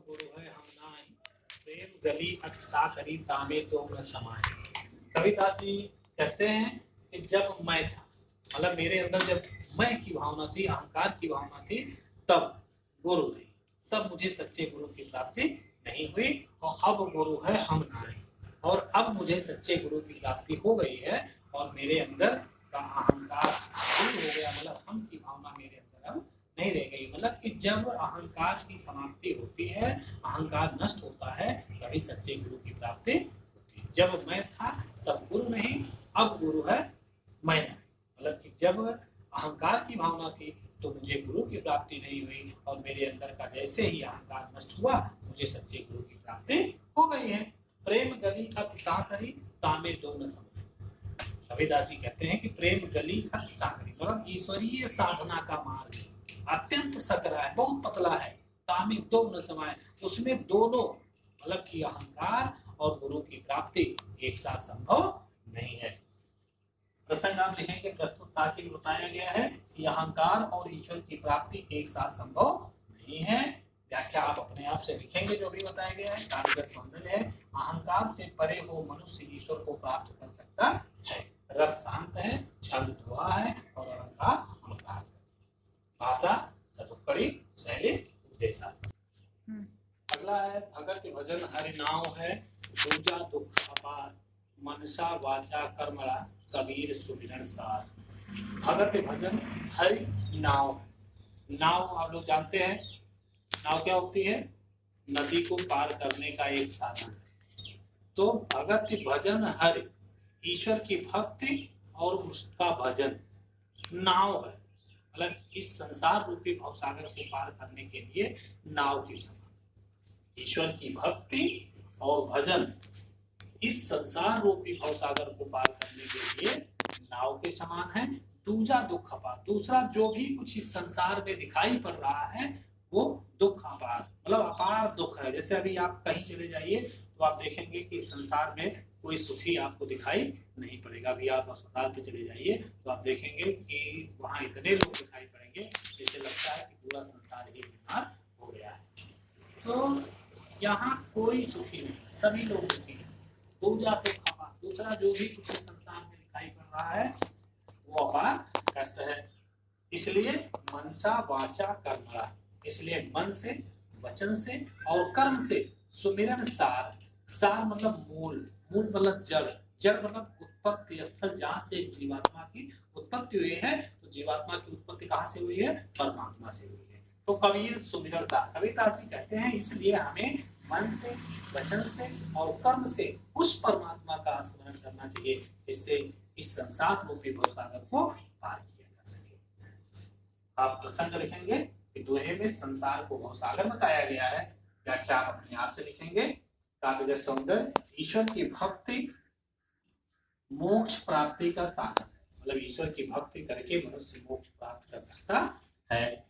गुरु है हम नाई, प्रेम गली अतिशा करी तामे तो न समाए। कविदास जी कहते हैं कि जब मैं था, मतलब मेरे अंदर जब मैं की भावना थी, अहंकार की भावना थी, तब गुरु नहीं, तब मुझे सच्चे गुरु की प्राप्ति नहीं हुई। और अब गुरु है हम नाई, और अब मुझे सच्चे गुरु की प्राप्ति हो गई है और मेरे अंदर का अहंकार दूर हो गया, मतलब हम की भावना मेरे अंदर अब नहीं रह गई। मतलब कि जब अहंकार की समाप्ति होती है, अहंकार नष्ट होता है, तभी सच्चे गुरु की प्राप्ति होती है। जब मैं था तब गुरु नहीं, अब गुरु है मैं नहीं। मतलब कि जब अहंकार की भावना थी तो मुझे गुरु की प्राप्ति नहीं हुई, और मेरे अंदर का जैसे ही अहंकार नष्ट हुआ, मुझे सच्चे गुरु की प्राप्ति हो गई है। प्रेम गली अतिशा करी तामे दो न समाए। कबीरदास जी कहते हैं कि प्रेम गली अतिशा करी, मतलब ईश्वरीय साधना का मार्ग अत्यंत सकरा है, बहुत पतला है। तामे दो न समाए, उसमें दोनों मतलब कि अहंकार और गुरु की प्राप्ति एक साथ संभव नहीं है। प्रसंग आप लिखेंगे, प्रस्तुत साथी में बताया गया है कि अहंकार और ईश्वर की प्राप्ति एक साथ संभव नहीं है। व्याख्या आप अपने आप से लिखेंगे जो भी बताया गया है। काव्यगत सौंदर्य है, अहंकार से परे हो मनुष्य ईश्वर को प्राप्त कर सकता है। रस शांत है, छंद धुआ है और अहंकार अहंकार। भाषा चतुक्कड़ी, शैली उपदेशा। अगला है भगत भजन हरि नाम है, दूजा दुख अपार, मनसा वाचा कर्मणा कबीर सुमिरन सार। भगत भजन हरि नाव। नाव आप लोग जानते हैं, नाव क्या होती है? नदी को पार करने का एक साधन। तो भगत भजन हरि, ईश्वर की भक्ति और उसका भजन नाव है, मतलब इस संसार रूपी भवसागर को पार करने के लिए नाव की समान। ईश्वर की भक्ति और भजन इस संसार रूपी भवसागर को पार करने के लिए नाव के समान है। दूजा दुख अपार, दूसरा जो भी कुछ इस संसार में दिखाई पड़ रहा है वो दुख अपार, मतलब अपार दुख है। जैसे अभी आप कहीं चले जाइए तो आप देखेंगे कि इस संसार में कोई सुखी आपको दिखाई नहीं पड़ेगा। अभी आप अस्पताल पे चले जाइए तो आप देखेंगे कि वहाँ इतने लोग दिखाई पड़ेंगे जैसे लगता है कि पूरा संसार ही बीमार हो गया है। तो यहाँ कोई सुखी नहीं, सभी लोग सुखी हैं। दूजा दुख अपार, दूसरा जो भी कुछ संसार में दिखाई पड़ रहा है वो अपार कष्ट है। इसलिए मनसा वाचा कर्मणा, इसलिए मन से, वचन से और कर्म से सुमिरन सार। सार मतलब मूल, मूल मतलब जड़, जड़ मतलब उत्पत्ति स्थल, जहाँ से जीवात्मा की उत्पत्ति हुई है। तो जीवात्मा की उत्पत्ति कहाँ से हुई है? परमात्मा से हुई है। तो कबीर सुमिरन सार, कबीरदास जी कहते हैं इसलिए हमें मन से, वचन से और कर्म से उस परमात्मा का स्मरण करना चाहिए, जिससे इस संसार रूपी भवसागर को पार किया जा सके। आप प्रसंग लिखेंगे कि दोहे में संसार को भवसागर बताया गया है। व्याख्या आप अपने आप से लिखेंगे। काव्यगत सौंदर्य, ईश्वर की भक्ति मोक्ष प्राप्ति का साधन है, मतलब ईश्वर की भक्ति करके मनुष्य मोक्ष प्राप्त कर सकता है।